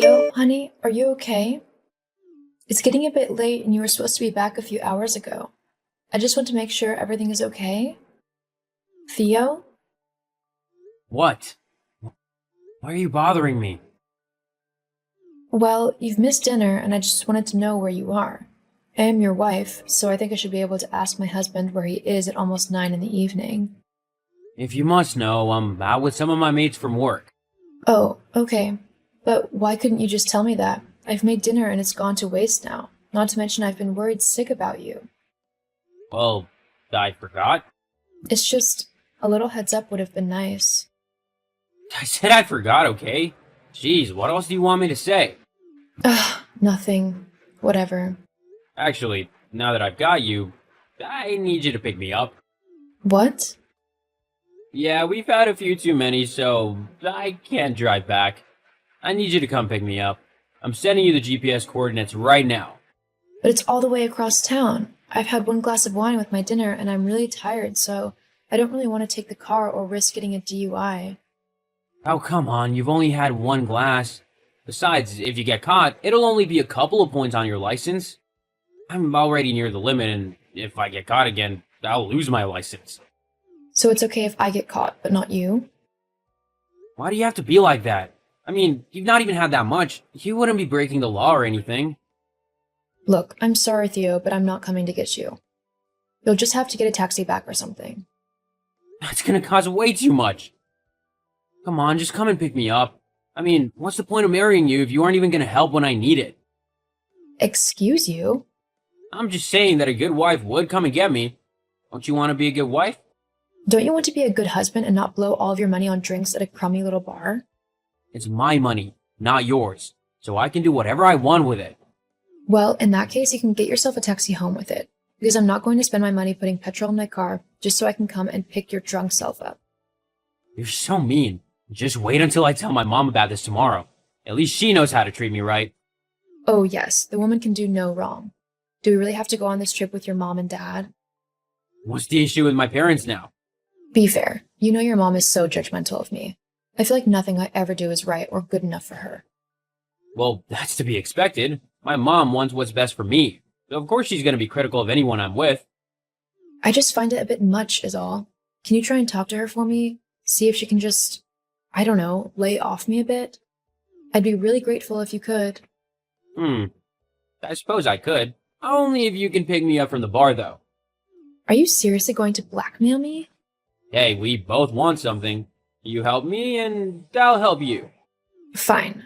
Theo, honey, are you okay? It's getting a bit late and you were supposed to be back a few hours ago. I just want to make sure everything is okay. Theo? What? Why are you bothering me? Well, you've missed dinner and I just wanted to know where you are. I am your wife, so I think I should be able to ask my husband where he is at almost 9 in the evening. If you must know, I'm out with some of my mates from work. Oh, okay. But why couldn't you just tell me that? I've made dinner and it's gone to waste now. Not to mention I've been worried sick about you. Well, I forgot. It's just a little heads up would have been nice. I said I forgot, okay? Jeez, what else do you want me to say? Ugh, nothing. Whatever. Actually, now that I've got you, I need you to pick me up. What? Yeah, we've had a few too many, so I can't drive back. I need you to come pick me up. I'm sending you the GPS coordinates right now. But it's all the way across town. I've had one glass of wine with my dinner and I'm really tired, so I don't really want to take the car or risk getting a DUI. Oh, come on, you've only had one glass. Besides, if you get caught, it'll only be a couple of points on your license. I'm already near the limit, and if I get caught again, I'll lose my license. So it's okay if I get caught, but not you? Why do you have to be like that? I mean, you've not even had that much. You wouldn't be breaking the law or anything. Look, I'm sorry, Theo, but I'm not coming to get you. You'll just have to get a taxi back or something. That's gonna cost way too much. Come on, just come and pick me up. I mean, what's the point of marrying you if you aren't even gonna help when I need it? Excuse you? I'm just saying that a good wife would come and get me. Don't you want to be a good wife? Don't you want to be a good husband and not blow all of your money on drinks at a crummy little bar? It's my money, not yours, so I can do whatever I want with it. Well, in that case, you can get yourself a taxi home with it, because I'm not going to spend my money putting petrol in my car just so I can come and pick your drunk self up. You're so mean. Just wait until I tell my mom about this tomorrow. At least she knows how to treat me right. Oh, yes, the woman can do no wrong. Do we really have to go on this trip with your mom and dad? What's the issue with my parents now? Be fair. You know your mom is so judgmental of me. I feel like nothing I ever do is right or good enough for her. Well, that's to be expected. My mom wants what's best for me. So of course she's going to be critical of anyone I'm with. I just find it a bit much, is all. Can you try and talk to her for me? See if she can just, I don't know, lay off me a bit? I'd be really grateful if you could. I suppose I could. Only if you can pick me up from the bar, though. Are you seriously going to blackmail me? Hey, we both want something. You help me, and I'll help you. Fine.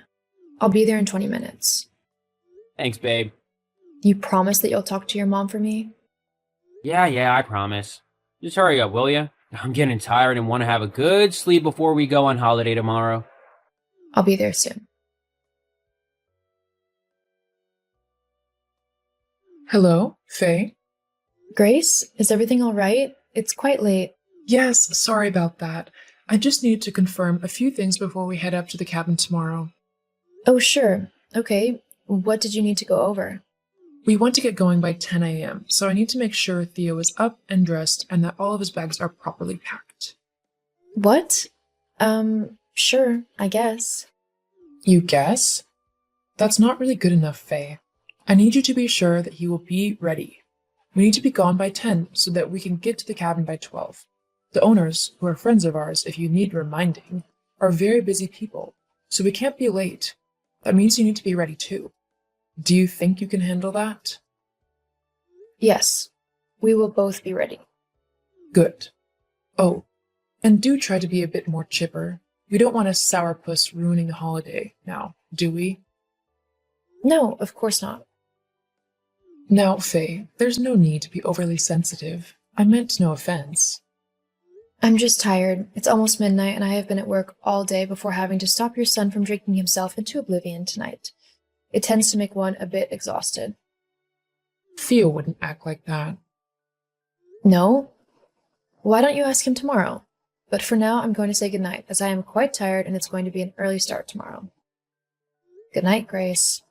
I'll be there in 20 minutes. Thanks, babe. You promise that you'll talk to your mom for me? Yeah, I promise. Just hurry up, will ya? I'm getting tired and want to have a good sleep before we go on holiday tomorrow. I'll be there soon. Hello, Faye? Grace, is everything all right? It's quite late. Yes, sorry about that. I just needed to confirm a few things before we head up to the cabin tomorrow. Oh, sure. Okay. What did you need to go over? We want to get going by 10 a.m., so I need to make sure Theo is up and dressed and that all of his bags are properly packed. What? Sure, I guess. You guess? That's not really good enough, Faye. I need you to be sure that he will be ready. We need to be gone by 10 so that we can get to the cabin by 12. The owners, who are friends of ours if you need reminding, are very busy people, so we can't be late. That means you need to be ready too. Do you think you can handle that? Yes, we will both be ready. Good. Oh, and do try to be a bit more chipper. We don't want a sourpuss ruining the holiday now, do we? No, of course not. Now, Faye, there's no need to be overly sensitive. I meant no offense. I'm just tired. It's almost midnight and I have been at work all day before having to stop your son from drinking himself into oblivion tonight. It tends to make one a bit exhausted. Theo wouldn't act like that. No? Why don't you ask him tomorrow? But for now, I'm going to say goodnight, as I am quite tired and it's going to be an early start tomorrow. Good night, Grace.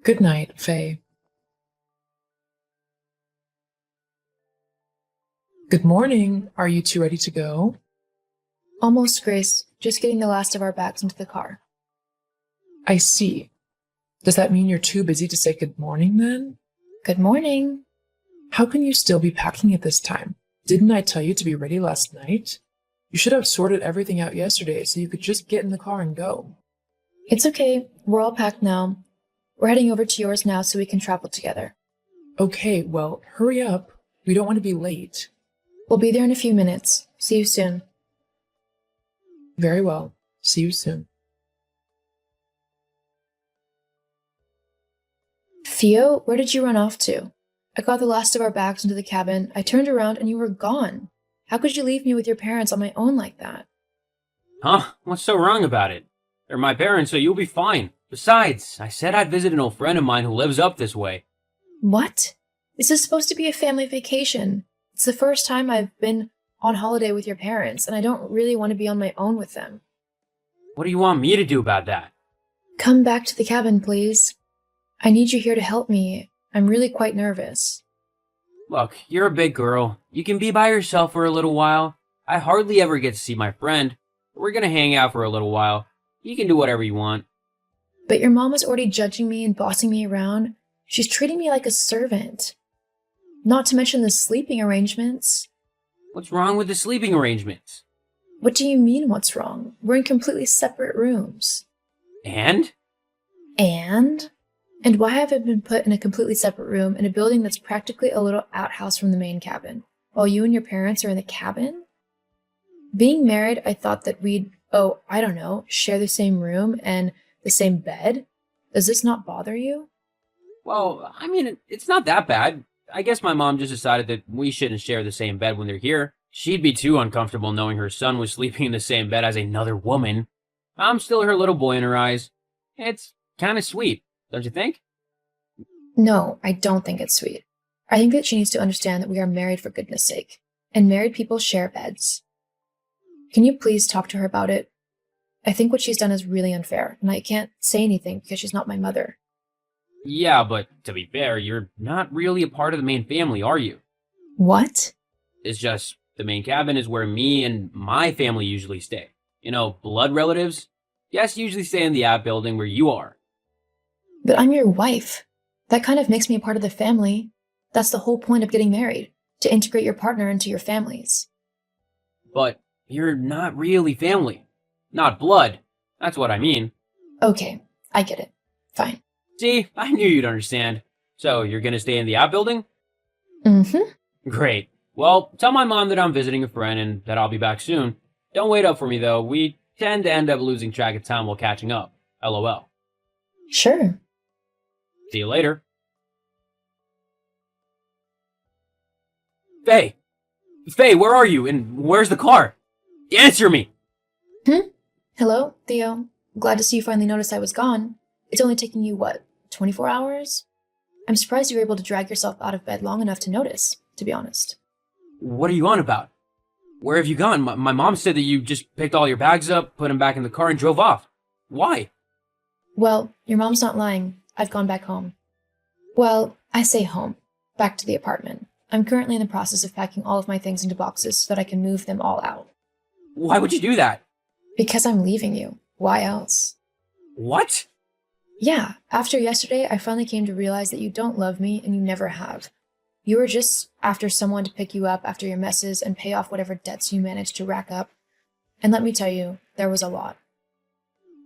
Good night, Faye. Good morning. Are you two ready to go? Almost, Grace. Just getting the last of our bags into the car. I see. Does that mean you're too busy to say good morning then? Good morning. How can you still be packing at this time? Didn't I tell you to be ready last night? You should have sorted everything out yesterday so you could just get in the car and go. It's okay. We're all packed now. We're heading over to yours now so we can travel together. Okay, well, hurry up. We don't want to be late. We'll be there in a few minutes. See you soon. Very well. See you soon. Theo, where did you run off to? I got the last of our bags into the cabin. I turned around and you were gone. How could you leave me with your parents on my own like that? Huh? What's so wrong about it? They're my parents, so you'll be fine. Besides, I said I'd visit an old friend of mine who lives up this way. What? This is supposed to be a family vacation. It's the first time I've been on holiday with your parents, and I don't really want to be on my own with them. What do you want me to do about that? Come back to the cabin, please. I need you here to help me. I'm really quite nervous. Look, you're a big girl. You can be by yourself for a little while. I hardly ever get to see my friend. We're gonna hang out for a little while. You can do whatever you want. But your mom is already judging me and bossing me around. She's treating me like a servant. Not to mention the sleeping arrangements. What's wrong with the sleeping arrangements? What do you mean, what's wrong? We're in completely separate rooms. And? And? And why have I been put in a completely separate room in a building that's practically a little outhouse from the main cabin, while you and your parents are in the cabin? Being married, I thought that we'd, I don't know, share the same room and the same bed. Does this not bother you? Well, I mean, it's not that bad. I guess my mom just decided that we shouldn't share the same bed when they're here. She'd be too uncomfortable knowing her son was sleeping in the same bed as another woman. I'm still her little boy in her eyes. It's kind of sweet, don't you think? No, I don't think it's sweet. I think that she needs to understand that we are married for goodness sake, and married people share beds. Can you please talk to her about it? I think what she's done is really unfair, and I can't say anything because she's not my mother. Yeah, but to be fair, you're not really a part of the main family, are you? What? It's just the main cabin is where me and my family usually stay. You know, blood relatives? Yes, usually stay in the outbuilding where you are. But I'm your wife. That kind of makes me a part of the family. That's the whole point of getting married, to integrate your partner into your families. But you're not really family. Not blood. That's what I mean. Okay, I get it. Fine. See, I knew you'd understand. So, you're gonna stay in the outbuilding? Mm-hmm. Great. Well, tell my mom that I'm visiting a friend and that I'll be back soon. Don't wait up for me, though. We tend to end up losing track of time while catching up. LOL. Sure. See you later. Faye! Faye, where are you? And where's the car? Answer me! Hello, Theo. Glad to see you finally noticed I was gone. It's only taking you, 24 hours? I'm surprised you were able to drag yourself out of bed long enough to notice, to be honest. What are you on about? Where have you gone? My mom said that you just picked all your bags up, put them back in the car, and drove off. Why? Well, your mom's not lying. I've gone back home. Well, I say home. Back to the apartment. I'm currently in the process of packing all of my things into boxes so that I can move them all out. Why would you do that? Because I'm leaving you. Why else? What? Yeah, after yesterday, I finally came to realize that you don't love me and you never have. You were just after someone to pick you up after your messes and pay off whatever debts you managed to rack up. And let me tell you, there was a lot.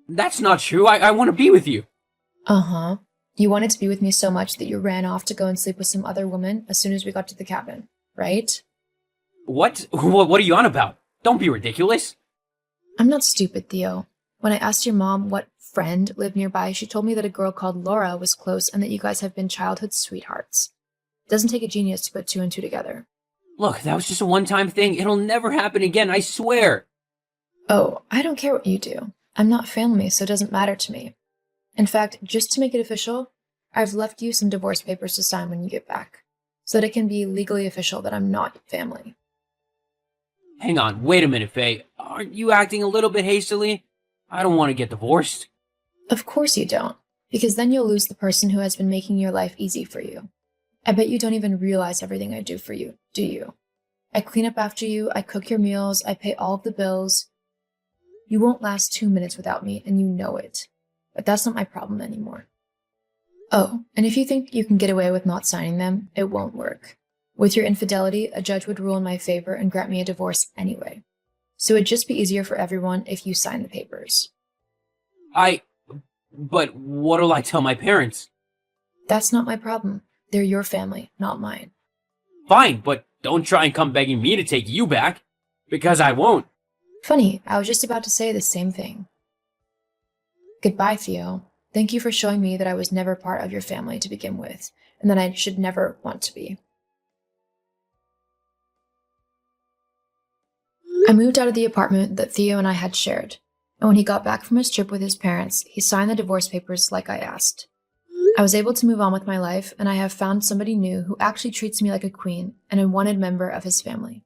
That's not true. I want to be with you. Uh-huh. You wanted to be with me so much that you ran off to go and sleep with some other woman as soon as we got to the cabin, right? What? What are you on about? Don't be ridiculous. I'm not stupid, Theo. When I asked your mom what friend lived nearby, she told me that a girl called Laura was close and that you guys have been childhood sweethearts. It doesn't take a genius to put two and two together. Look, that was just a one-time thing. It'll never happen again, I swear. Oh, I don't care what you do. I'm not family, so it doesn't matter to me. In fact, just to make it official, I've left you some divorce papers to sign when you get back, so that it can be legally official that I'm not family. Hang on, wait a minute, Faye. Aren't you acting a little bit hastily? I don't want to get divorced. Of course you don't, because then you'll lose the person who has been making your life easy for you. I bet you don't even realize everything I do for you, do you? I clean up after you, I cook your meals, I pay all of the bills. You won't last 2 minutes without me, and you know it. but that's not my problem anymore. Oh, and if you think you can get away with not signing them, it won't work. With your infidelity, a judge would rule in my favor and grant me a divorce anyway. So it'd just be easier for everyone if you sign the papers. But what'll I tell my parents? That's not my problem. They're your family, not mine. Fine, but don't try and come begging me to take you back, because I won't. Funny, I was just about to say the same thing. Goodbye, Theo. Thank you for showing me that I was never part of your family to begin with, and that I should never want to be. I moved out of the apartment that Theo and I had shared, and when he got back from his trip with his parents, he signed the divorce papers like I asked. I was able to move on with my life, and I have found somebody new who actually treats me like a queen and a wanted member of his family.